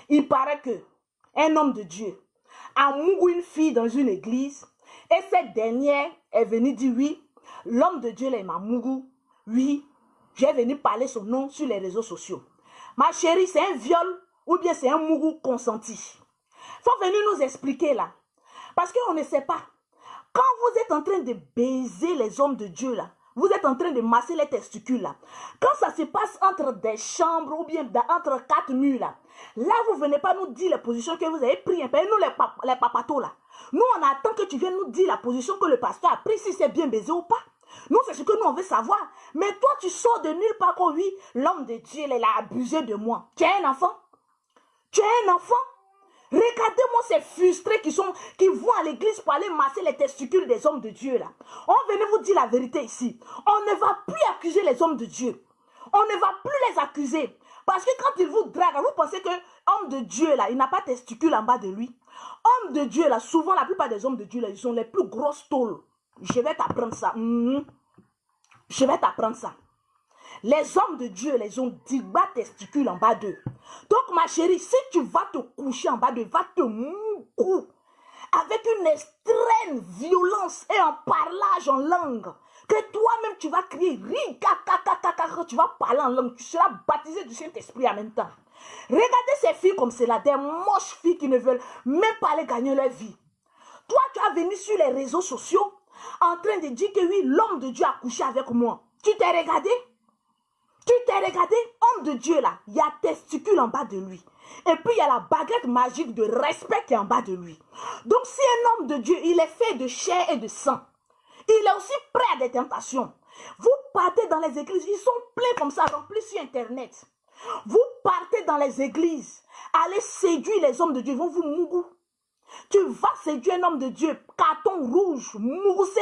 Il paraît que un homme de Dieu a mouru une fille dans une église et cette dernière est venue dire oui, l'homme de Dieu là, il m'a mouru. Oui, j'ai venu parler son nom sur les réseaux sociaux. Ma chérie, c'est un viol ou bien c'est un mouru consenti. Faut venir nous expliquer là. Parce qu'on ne sait pas. Quand vous êtes en train de baiser les hommes de Dieu là, vous êtes en train de masser les testicules là. Quand ça se passe entre des chambres ou bien entre quatre murs là, là vous venez pas nous dire les positions que vous avez prises. Nous les papatos là. Nous on attend que tu viennes nous dire la position que le pasteur a prise, si c'est bien baisé ou pas. Nous c'est ce que nous on veut savoir. Mais toi tu sors de nulle part que oui, l'homme de Dieu il a abusé de moi. Tu es un enfant? Tu es un enfant? Regardez-moi ces frustrés qui vont à l'église pour aller masser les testicules des hommes de Dieu là. On venait vous dire la vérité ici. On ne va plus accuser les hommes de Dieu. On ne va plus les accuser. Parce que quand ils vous draguent, vous pensez que homme de Dieu là, il n'a pas de testicules en bas de lui. Homme de Dieu là, souvent la plupart des hommes de Dieu là, ils ont les plus grosses tôles. Je vais t'apprendre ça. Je vais t'apprendre ça. Les hommes de Dieu, les ont 10 testicules en bas d'eux. Donc, ma chérie, si tu vas te coucher en bas d'eux, va te moucou avec une extrême violence et un parlage en langue, que toi-même tu vas crier, tu vas parler en langue, tu seras baptisé du Saint-Esprit en même temps. Regardez ces filles comme cela, des moches filles qui ne veulent même pas aller gagner leur vie. Toi, tu as venu sur les réseaux sociaux en train de dire que oui, l'homme de Dieu a couché avec moi. Tu t'es regardé? Tu t'es regardé, homme de Dieu là, il y a testicule en bas de lui. Et puis il y a la baguette magique de respect qui est en bas de lui. Donc si un homme de Dieu, il est fait de chair et de sang, il est aussi prêt à des tentations. Vous partez dans les églises, ils sont pleins comme ça, remplis sur internet. Vous partez dans les églises, allez séduire les hommes de Dieu, ils vont vous mourir. Tu vas séduire un homme de Dieu, carton rouge, mouroussez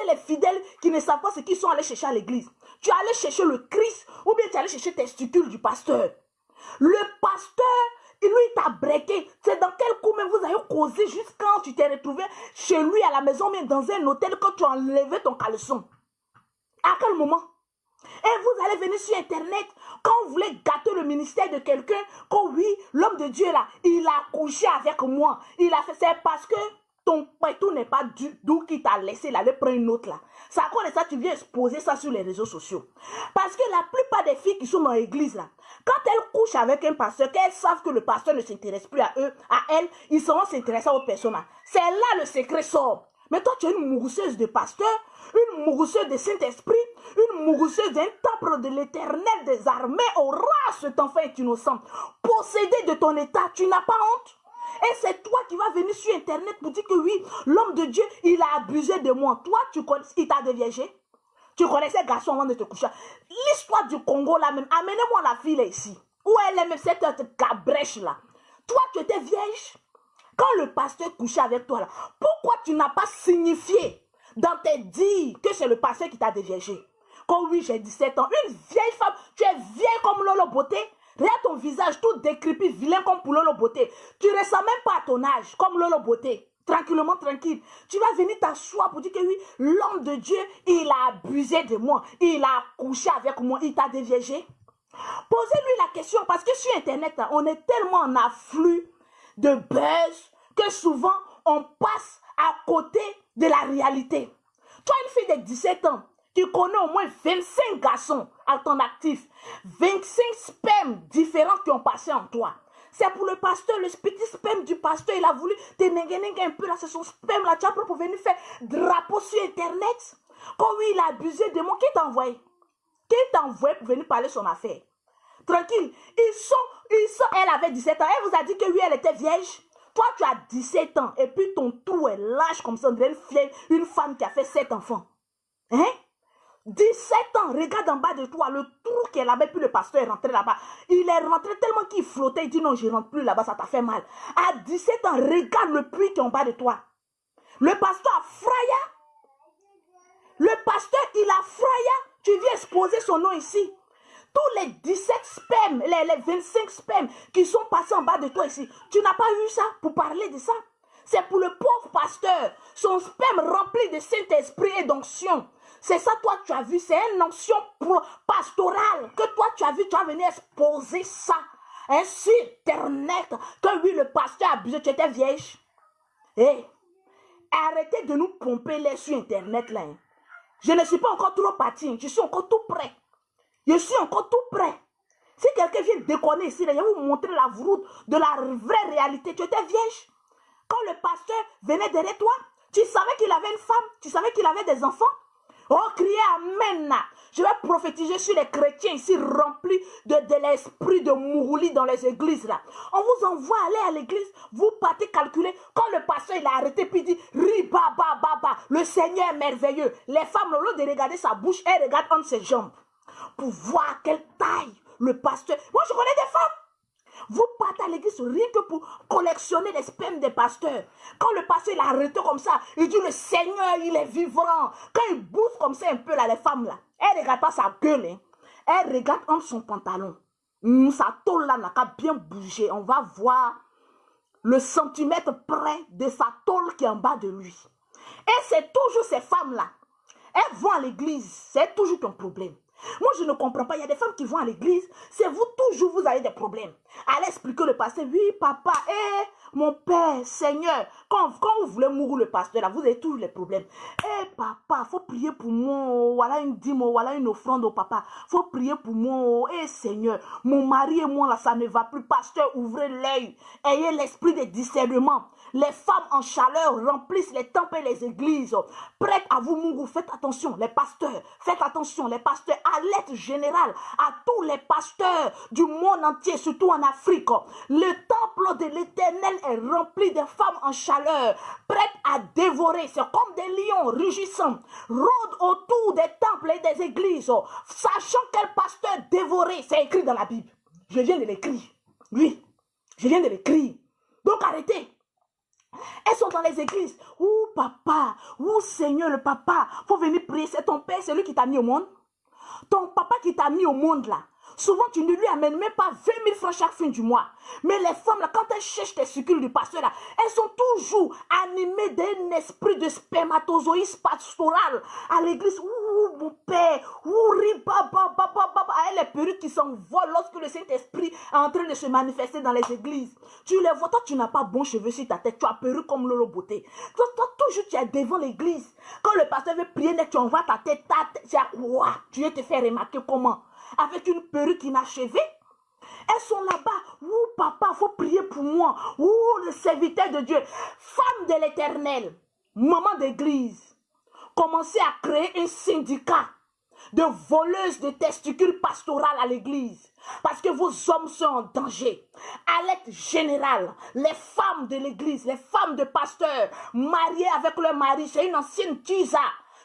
les fidèles qui ne savent pas ce qu'ils sont allés chercher à l'église. Tu es allé chercher le Christ ou bien tu es allé chercher testicules du pasteur. Le pasteur, lui t'a breaké. C'est dans quel coup même vous avez causé juste quand tu t'es retrouvé chez lui à la maison, mais dans un hôtel quand tu as enlevé ton caleçon. À quel moment? Et vous allez venir sur internet quand vous voulez gâter le ministère de quelqu'un, que oui, l'homme de Dieu là, il a couché avec moi. Il a fait, c'est parce que ton tout n'est pas d'où qui t'a laissé là, aller prendre une autre là. C'est à cause de ça tu viens exposer ça sur les réseaux sociaux. Parce que la plupart des filles qui sont dans l'église là, quand elles couchent avec un pasteur, qu'elles savent que le pasteur ne s'intéresse plus à eux, à elles, ils seront s'intéresser à autre personne. C'est là le secret sort. Mais toi tu es une mourousseuse de pasteur, une mourousseuse de Saint-Esprit, une mourousseuse d'un temple de l'Éternel des armées. Aura cet enfant est innocent. Possédé de ton état, tu n'as pas honte. Et c'est toi qui vas venir sur internet pour dire que oui, l'homme de Dieu, il a abusé de moi. Toi, tu connais, il t'a déviégé. Tu connaissais garçon avant de te coucher. L'histoire du Congo là même, amenez-moi la fille là ici. Où elle est même cette cabrèche là. Toi, tu étais vierge. Quand le pasteur couchait avec toi là, pourquoi tu n'as pas signifié dans tes dires que c'est le pasteur qui t'a déviégé? Quand oui, j'ai 17 ans, une vieille femme, tu es vieille comme Lolo Beauté. Regarde ton visage tout décrépit, vilain comme pour Lolo Beauté. Tu ne ressens même pas à ton âge, comme Lolo Beauté. Tranquillement, tranquille. Tu vas venir t'asseoir pour dire que oui, l'homme de Dieu, il a abusé de moi. Il a couché avec moi, il t'a déviégé. Posez-lui la question, parce que sur Internet, on est tellement en afflux de buzz que souvent, on passe à côté de la réalité. Toi, une fille de 17 ans, tu connais au moins 25 garçons à ton actif. 25 spermes différents qui ont passé en toi. C'est pour le pasteur, le petit sperme du pasteur, il a voulu te nengue un peu là, c'est son sperme là, tu as pour venir faire drapeau sur internet. Quand oui, il a abusé de moi, qui t'a envoyé? Qui t'a envoyé pour venir parler son affaire? Tranquille, elle avait 17 ans, elle vous a dit que oui, elle était vierge. Toi, tu as 17 ans, et puis ton trou est lâche comme ça, une femme qui a fait 7 enfants. Hein? 17 ans, regarde en bas de toi, le trou qui est là-bas, puis le pasteur est rentré là-bas. Il est rentré tellement qu'il flottait, il dit non, je ne rentre plus là-bas, ça t'a fait mal. À 17 ans, regarde le puits qui est en bas de toi. Le pasteur a fraya. Le pasteur, il a fraya. Tu viens exposer son nom ici. Tous les 17 spermes, les 25 spermes qui sont passés en bas de toi ici, tu n'as pas eu ça pour parler de ça. C'est pour le pauvre pasteur, son sperme rempli de Saint-Esprit et d'onction. C'est ça, toi, tu as vu, c'est une onction pastorale que toi, tu as vu, tu as venu exposer ça sur Internet, que oui, le pasteur a abusé, tu étais vierge. Hey, arrêtez de nous pomper les sur Internet là. Hein. Je ne suis pas encore trop parti, je suis encore tout prêt. Je suis encore tout prêt. Si quelqu'un vient déconner ici, là, je vais vous montrer la route de la vraie réalité. Tu étais vierge. Quand le pasteur venait derrière toi, tu savais qu'il avait une femme, tu savais qu'il avait des enfants. Oh, criez Amen. Je vais prophétiser sur les chrétiens ici remplis de l'esprit de Mourouli dans les églises là. On vous envoie aller à l'église, vous partez calculer. Quand le pasteur il a arrêté puis il dit riba ba ba ba, le Seigneur est merveilleux. Les femmes au lieu de regarder sa bouche, elles regardent entre ses jambes pour voir quelle taille le pasteur. Moi je connais des femmes. Vous partez à l'église rien que pour collectionner les spermes des pasteurs. Quand le pasteur il a arrêté comme ça, il dit le Seigneur il est vivant. Quand il bouge comme ça un peu là, les femmes là, elles ne regardent pas sa gueule. Hein. Elles regardent entre son pantalon. Sa tôle là n'a qu'à bien bouger. On va voir le centimètre près de sa tôle qui est en bas de lui. Et c'est toujours ces femmes là. Elles vont à l'église. C'est toujours ton problème. Moi, je ne comprends pas. Il y a des femmes qui vont à l'église. C'est vous, toujours, vous avez des problèmes. Allez expliquer le pasteur. Oui, papa, mon père, Seigneur. Quand vous voulez mourir le pasteur, là, vous avez toujours les problèmes. Papa, faut prier pour moi. Voilà une dîme, voilà une offrande au papa. Faut prier pour moi. Seigneur, mon mari et moi, là, ça ne va plus. Pasteur, ouvrez l'œil. Ayez l'esprit de discernement. Les femmes en chaleur remplissent les temples et les églises. Prêtes à vous mourir. Faites attention, les pasteurs. Faites attention, les pasteurs. Alerte générale à tous les pasteurs du monde entier, surtout en Afrique. Le temple de l'Éternel est rempli de femmes en chaleur, prêtes à dévorer. C'est comme des lions rugissants, rôdent autour des temples et des églises, sachant quel pasteur dévorer. C'est écrit dans la Bible. Je viens de l'écrire. Oui, je viens de l'écrire. Donc arrêtez. Elles sont dans les églises. Ouh, papa, ouh, Seigneur, le papa, faut venir prier. C'est ton père, c'est lui qui t'a mis au monde. Ton papa qui t'a mis au monde là, souvent tu ne lui amènes même pas 20 000 francs chaque fin du mois. Mais les femmes là, quand elles cherchent tes succules du pasteur là, elles sont toujours animées d'un esprit de spermatozoïde pastoral à l'église. Ouh, mon père, ouh, riba, ba, ba, ba, ba, elle les perruques qui s'envolent lorsque le Saint-Esprit est en train de se manifester dans les églises. Tu les vois, toi tu n'as pas bon cheveux sur ta tête, tu as perruque comme Lolo Beauté. Toi, toujours tu es devant l'église. Quand le pasteur veut prier, tu envoies ta tête, tu as quoi? Tu viens te faire remarquer comment? Avec une perruque inachevée. Elles sont là-bas. Ouh, papa, faut prier pour moi. Ouh, le serviteur de Dieu. Femme de l'Éternel, maman d'église, commencez à créer un syndicat de voleuses de testicules pastorales à l'église. Parce que vos hommes sont en danger. Alerte générale. Les femmes de l'église, les femmes de pasteurs, mariées avec leur mari, c'est une ancienne tisa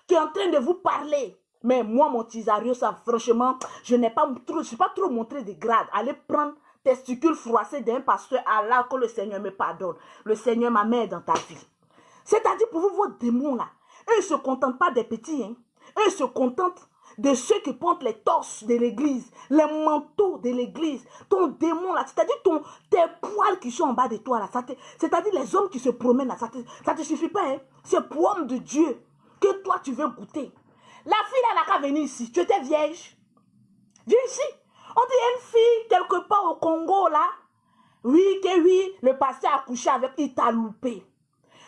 qui est en train de vous parler. Mais moi, mon tisario, ça, franchement, je ne suis pas trop montré de grade. Allez prendre testicules froissés d'un pasteur, Allah, que le Seigneur me pardonne. Le Seigneur m'a mis dans ta vie. C'est-à-dire, pour vous, vos démons, là, eux, ils ne se contentent pas des petits, hein. Eux, ils se contentent de ceux qui portent les torses de l'église, les manteaux de l'église, ton démon, là, c'est-à-dire tes poils qui sont en bas de toi, là, c'est-à-dire les hommes qui se promènent, là, ça te suffit pas, hein. C'est pour homme de Dieu que toi, tu veux goûter. La fille là n'a qu'à venir ici. Tu étais vierge. Viens ici. On dit une fille quelque part au Congo là. Oui, le pasteur a couché avec, il t'a loupé.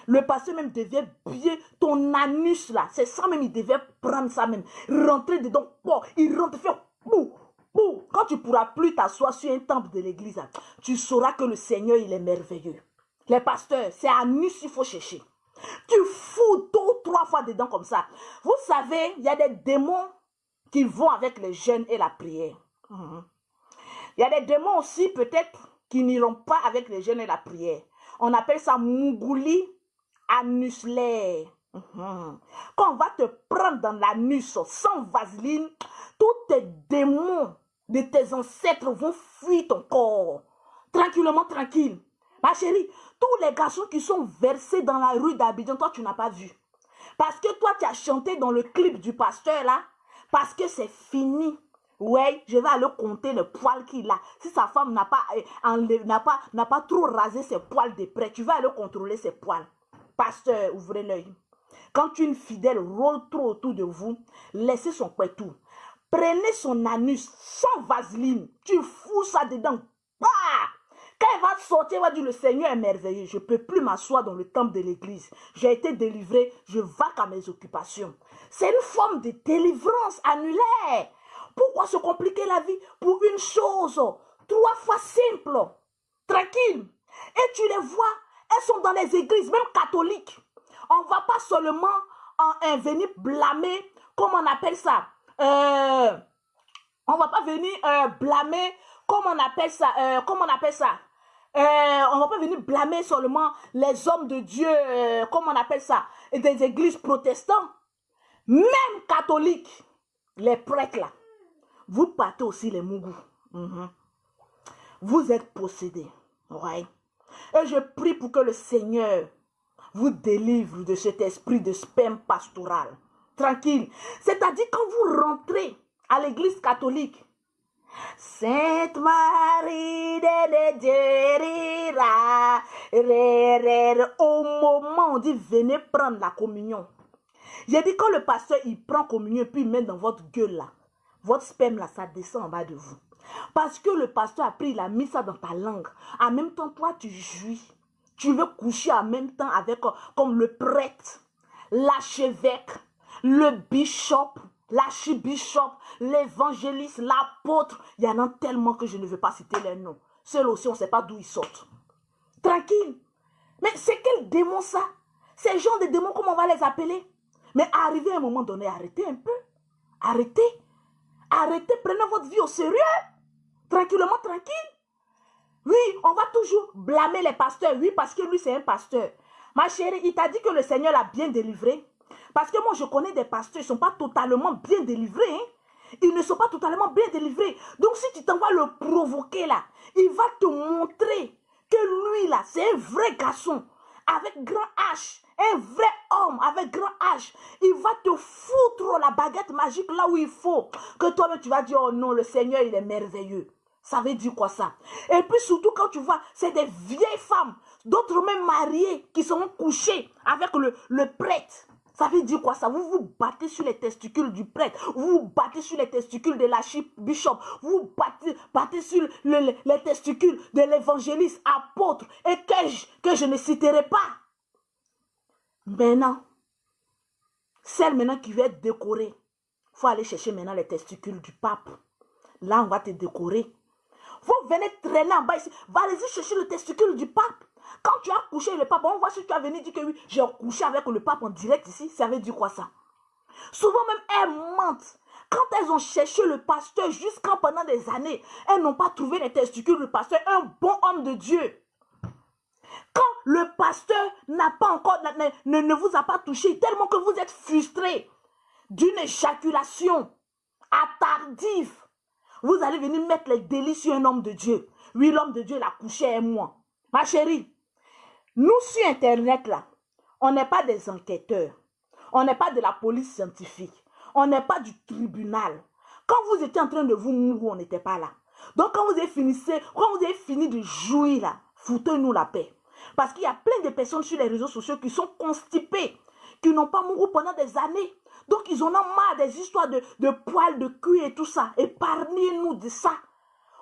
Le pasteur même devait bien ton anus là. C'est ça même, il devait prendre ça même. Rentrer dedans. Oh, il rentre, faire bouh, bouh. Quand tu pourras plus t'asseoir sur un temple de l'église, là, tu sauras que le Seigneur, il est merveilleux. Les pasteurs, c'est anus qu'il faut chercher. Tu fous 2 ou 3 fois dedans comme ça. Vous savez, il y a des démons qui vont avec le jeûne et la prière. Il y a des démons aussi peut-être qui n'iront pas avec le jeûne et la prière. On appelle ça Mougouli anusulaire. Quand on va te prendre dans l'anus sans vaseline, tous tes démons de tes ancêtres vont fuir ton corps. Tranquillement, tranquille. Ma chérie, tous les garçons qui sont versés dans la rue d'Abidjan, toi, tu n'as pas vu. Parce que toi, tu as chanté dans le clip du pasteur, là, parce que c'est fini. Ouais, je vais aller compter le poil qu'il a. Si sa femme n'a pas trop rasé ses poils de près, tu vas aller contrôler ses poils. Pasteur, ouvrez l'œil. Quand une fidèle rôle trop autour de vous, laissez son couetou. Prenez son anus sans vaseline. Tu fous ça dedans. Ah! Quand elle va sortir, elle va dire, le Seigneur est merveilleux. Je ne peux plus m'asseoir dans le temple de l'église. J'ai été délivré, je vaque à mes occupations. C'est une forme de délivrance annulaire. Pourquoi se compliquer la vie pour une chose 3 fois simple, tranquille? Et tu les vois, elles sont dans les églises, même catholiques. On ne va pas seulement venir blâmer, comment on appelle ça, on ne va pas venir blâmer, comment on appelle ça, on ne va pas venir blâmer seulement les hommes de Dieu, comment on appelle ça, et des églises protestantes, même catholiques, les prêtres là, vous partez aussi les mougous. Vous êtes possédés. Ouais. Et je prie pour que le Seigneur vous délivre de cet esprit de sperme pastoral. Tranquille. C'est-à-dire quand vous rentrez à l'église catholique, Sainte Marie de Dieu, au moment où on dit venez prendre la communion. J'ai dit quand le pasteur il prend communion puis il met dans votre gueule là, votre sperme là, ça descend en bas de vous. Parce que le pasteur a pris, il a mis ça dans ta langue. En même temps, toi tu jouis. Tu veux coucher en même temps avec comme le prêtre, l'archevêque, le bishop, l'archibishop, l'évangéliste, l'apôtre. Il y en a tellement que je ne veux pas citer les noms. Ceux-là aussi, on ne sait pas d'où ils sortent. Tranquille. Mais c'est quel démon ça? Ces gens de démons, comment on va les appeler? Mais arrivé à un moment donné, arrêtez un peu. Arrêtez. Arrêtez, prenez votre vie au sérieux. Tranquillement, tranquille. Oui, on va toujours blâmer les pasteurs. Oui, parce que lui, c'est un pasteur. Ma chérie, il t'a dit que le Seigneur l'a bien délivré. Parce que moi, je connais des pasteurs, ils ne sont pas totalement bien délivrés. Hein? Ils ne sont pas totalement bien délivrés. Donc, si tu t'en vas le provoquer là, il va te montrer que lui là, c'est un vrai garçon. Avec grand H. Un vrai homme avec grand H. Il va te foutre la baguette magique là où il faut. Que toi-même, tu vas dire, oh non, le Seigneur, il est merveilleux. Ça veut dire quoi ça? Et puis surtout quand tu vois, c'est des vieilles femmes, d'autres même mariées qui sont couchées avec le prêtre. Ça veut dire quoi ça? Vous vous battez sur les testicules du prêtre, vous vous battez sur les testicules de l'archibishop, vous battez sur les testicules de l'évangéliste, apôtre, et que je ne citerai pas. Maintenant, celle maintenant qui veut être décorée, il faut aller chercher maintenant les testicules du pape. Là, on va te décorer. Vous venez traîner en bas ici. Allez-y chercher le testicule du pape. Quand tu as couché le pape, on voit si tu as venu dire que oui, j'ai couché avec le pape en direct ici. Ça veut dire quoi ça? Souvent même, elles mentent. Quand elles ont cherché le pasteur jusqu'à pendant des années, elles n'ont pas trouvé les testicules du pasteur, un bon homme de Dieu. Quand le pasteur n'a pas encore, ne vous a pas touché, tellement que vous êtes frustré d'une éjaculation attardive, vous allez venir mettre les délices sur un homme de Dieu. Oui, l'homme de Dieu, il a couché un mois. Ma chérie, nous sur Internet, là, on n'est pas des enquêteurs. On n'est pas de la police scientifique. On n'est pas du tribunal. Quand vous étiez en train de vous mourir, on n'était pas là. Donc, quand vous avez fini de jouir, là, foutez-nous la paix. Parce qu'il y a plein de personnes sur les réseaux sociaux qui sont constipées, qui n'ont pas mouru pendant des années. Donc, ils en ont marre des histoires de poils, de cuir et tout ça. Épargnez-nous de ça.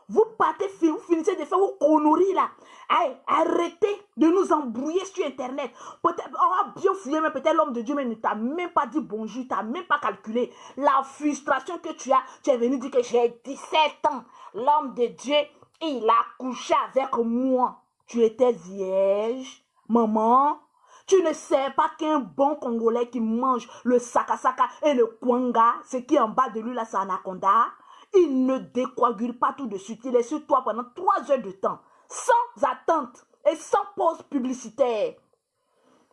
Vous partez, vous finissez de faire vos conneries là. Allez, arrêtez de nous embrouiller sur Internet. Peut-être, on va bien fouiller, mais peut-être l'homme de Dieu ne t'a même pas dit bonjour, tu n'as même pas calculé. La frustration que tu as, tu es venu dire que j'ai 17 ans. L'homme de Dieu, il a couché avec moi. Tu étais vierge, maman. Tu ne sais pas qu'un bon Congolais qui mange le sakasaka et le kwanga, ce qui est en bas de lui là, c'est anaconda, il ne décoagule pas tout de suite. Il est sur toi pendant 3 heures de temps, sans attente et sans pause publicitaire.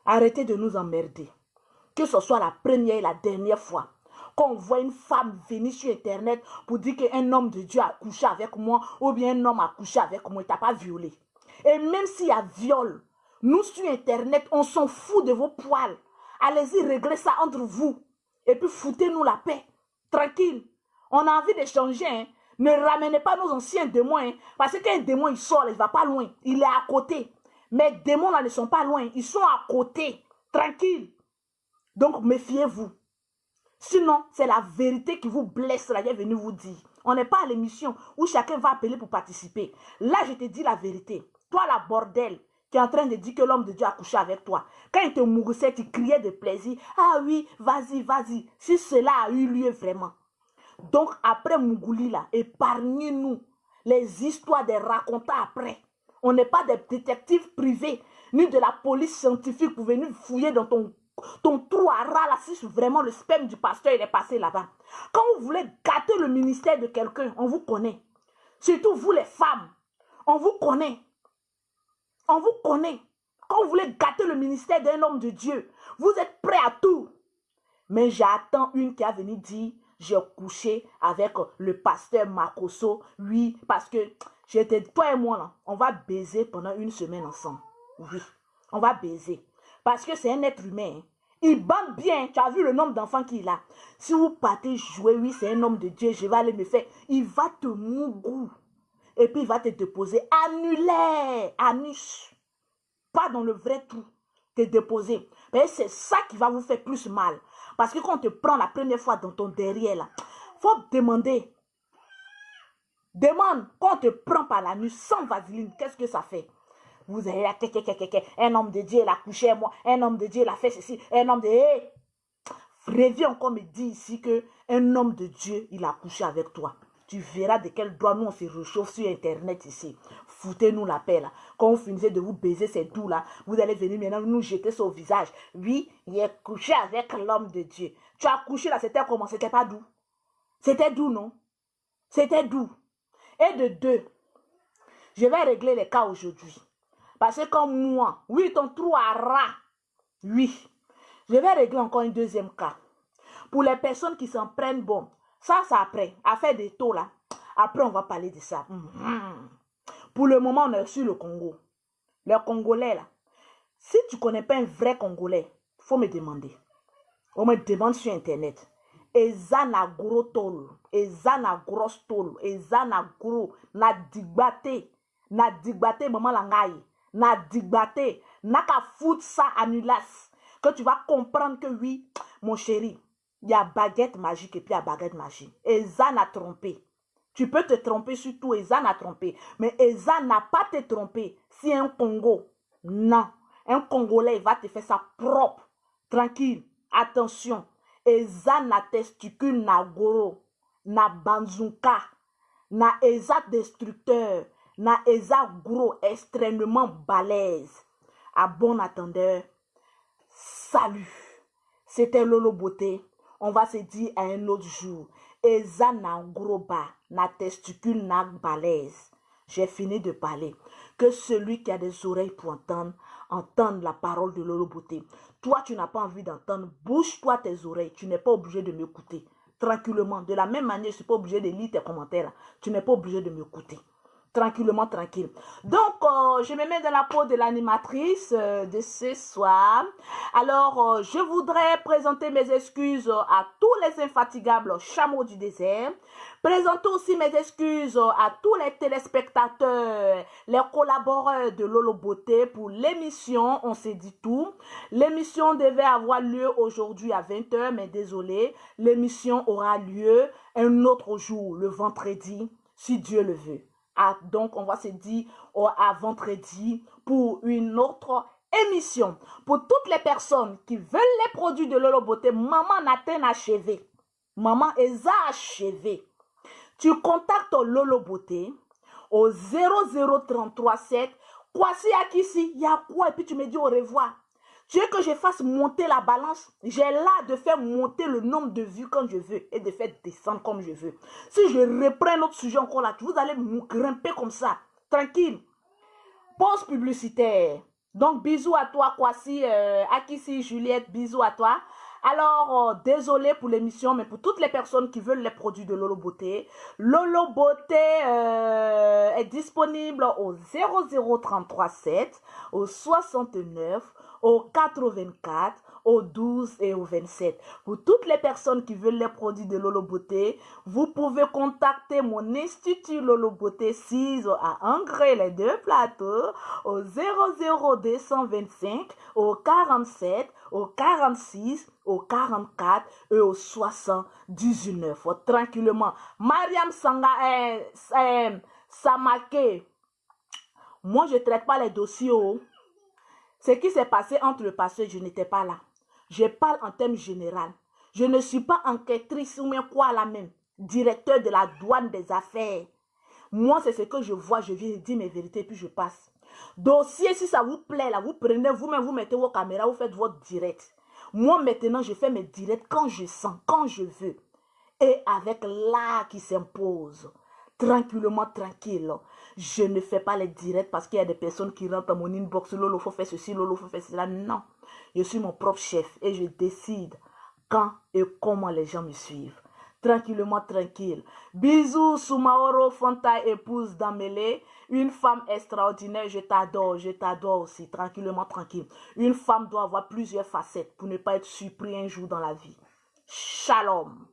Arrêtez de nous emmerder. Que ce soit la première et la dernière fois qu'on voit une femme venir sur Internet pour dire qu'un homme de Dieu a couché avec moi ou bien un homme a couché avec moi, il t'a pas violé. Et même s'il y a viol, nous sur Internet, on s'en fout de vos poils. Allez-y, réglez ça entre vous. Et puis foutez-nous la paix. Tranquille. On a envie d'échanger. Hein. Ne ramenez pas nos anciens démons. Hein, parce qu'un démon, il sort, il ne va pas loin. Il est à côté. Mais les démons là ne sont pas loin. Ils sont à côté. Tranquille. Donc méfiez-vous. Sinon, c'est la vérité qui vous blesse. Là, j'ai venu vous dire. On n'est pas à l'émission où chacun va appeler pour participer. Là, je te dis la vérité. Toi, la bordel, qui est en train de dire que l'homme de Dieu a couché avec toi. Quand il te mouroussait, tu criais de plaisir. Ah oui, vas-y, vas-y. Si cela a eu lieu vraiment. Donc, après Mougouli, là, épargnez-nous les histoires des racontants après. On n'est pas des détectives privés, ni de la police scientifique pour venir fouiller dans ton trou à ras là, si vraiment le sperme du pasteur il est passé là-bas. Quand vous voulez gâter le ministère de quelqu'un, on vous connaît. Surtout vous les femmes, on vous connaît. On vous connaît. Quand vous voulez gâter le ministère d'un homme de Dieu, vous êtes prêts à tout. Mais j'attends une qui a venu dire, j'ai couché avec le pasteur Makoso. Oui, parce que j'étais, toi et moi, là, on va baiser pendant une semaine ensemble. Oui, on va baiser. Parce que c'est un être humain. Hein. Il bande bien. Tu as vu le nombre d'enfants qu'il a. Si vous partez jouer, oui, c'est un homme de Dieu, je vais aller me faire. Il va te mougou. Et puis il va te déposer annulaire, anus. Pas dans le vrai trou. Te déposer. Mais c'est ça qui va vous faire plus mal. Parce que quand on te prend la première fois dans ton derrière, là, faut demander. Demande, quand on te prend par la nuit sans vaseline, qu'est-ce que ça fait? Vous avez là, un homme de Dieu, il a couché moi, un homme de Dieu, il a fait ceci, un homme de... Hey! Reviens encore me dire ici qu'un homme de Dieu, il a couché avec toi. Tu verras de quel droit nous on se réchauffe sur Internet ici. Foutez-nous la paix là. Quand vous finissez de vous baiser ces doux là, vous allez venir maintenant nous jeter sur le visage. Oui, il est couché avec l'homme de Dieu. Tu as couché là, c'était comment? C'était pas doux. C'était doux, non? C'était doux. Et de deux, je vais régler les cas aujourd'hui. Parce que comme moi, oui, ton trou à ras, oui. Je vais régler encore un deuxième cas. Pour les personnes qui s'en prennent, bon, ça c'est après. Affaire des taux là. Après, on va parler de ça. Pour le moment, on est sur le Congo. Les Congolais là. Si tu ne connais pas un vrai Congolais, il faut me demander. On me demande sur Internet. Eza na gros tol. Eza na gros tol. Eza na gros. Na digbate. Na digbate, maman langaye. Na digbate. Na ka fout ça anulas. Que tu vas comprendre que oui, mon chéri, il y a baguette magique et puis il y a baguette magique. Eza n'a trompé. Tu peux te tromper sur tout, Eza n'a trompé. Mais Eza n'a pas te trompé. Si un Congo, non. Un Congolais, il va te faire ça propre. Tranquille. Attention. Eza na testicule na goro. Na banzuka. Na Eza destructeur. Na Eza gros, extrêmement balèze. À bon attendeur. Salut, c'était Lolo Beauté. On va se dire à un autre jour. Eza na gros bas, na testicule na balèze. J'ai fini de parler. Que celui qui a des oreilles pour entendre, entende la parole de Lolo Beauté. Toi, tu n'as pas envie d'entendre. Bouge-toi tes oreilles. Tu n'es pas obligé de m'écouter. Tranquillement. De la même manière, je ne suis pas obligé de lire tes commentaires. Tu n'es pas obligé de m'écouter. Tranquillement, tranquille. Donc, je me mets dans la peau de l'animatrice de ce soir. Alors, je voudrais présenter mes excuses à tous les infatigables chameaux du désert. Présenter aussi mes excuses à tous les téléspectateurs, les collaborateurs de Lolo Beauté pour l'émission On s'est dit tout. L'émission devait avoir lieu aujourd'hui à 20 h, mais désolé, l'émission aura lieu un autre jour, le vendredi, si Dieu le veut. Ah, donc, on va se dire à vendredi pour une autre émission. Pour toutes les personnes qui veulent les produits de Lolo Beauté, maman n'a achevé. Maman est achevée. Tu contactes Lolo Beauté au 00337. Quoi si à qui si, il y a quoi? Et puis tu me dis au revoir. Tu veux que je fasse monter la balance? J'ai là de faire monter le nombre de vues quand je veux et de faire descendre comme je veux. Si je reprends notre sujet encore là, vous allez me grimper comme ça. Tranquille. Pause publicitaire. Donc, bisous à toi, Kwasi, Akisi, Juliette, bisous à toi. Alors, désolé pour l'émission, mais pour toutes les personnes qui veulent les produits de Lolo Beauté, Lolo Beauté est disponible au 00337, au 69, au 84, au 12 et au 27. Pour toutes les personnes qui veulent les produits de Lolo Beauté, vous pouvez contacter mon institut Lolo Beauté 6 à Angers, les deux plateaux, au 00225, au 47, au 46, au 44 et au 79. Tranquillement. Mariam Samake, moi je ne traite pas les dossiers. Ce qui s'est passé entre le passé, je n'étais pas là. Je parle en termes généraux. Je ne suis pas enquêtrice ou même quoi la même. Directeur de la douane des affaires. Moi, c'est ce que je vois, je viens dire mes vérités, puis je passe. Dossier, si ça vous plaît, là, vous prenez vous-même, vous mettez vos caméras, vous faites votre direct. Moi, maintenant, je fais mes directs quand je sens, quand je veux. Et avec l'art qui s'impose. Tranquillement, tranquille. Je ne fais pas les directs parce qu'il y a des personnes qui rentrent dans mon inbox. Lolo, faut faire ceci, Lolo, faut faire cela. Non. Je suis mon propre chef et je décide quand et comment les gens me suivent. Tranquillement, tranquille. Bisous, Soumaoro Fanta, épouse d'Amélé. Une femme extraordinaire, je t'adore aussi. Tranquillement, tranquille. Une femme doit avoir plusieurs facettes pour ne pas être surpris un jour dans la vie. Shalom.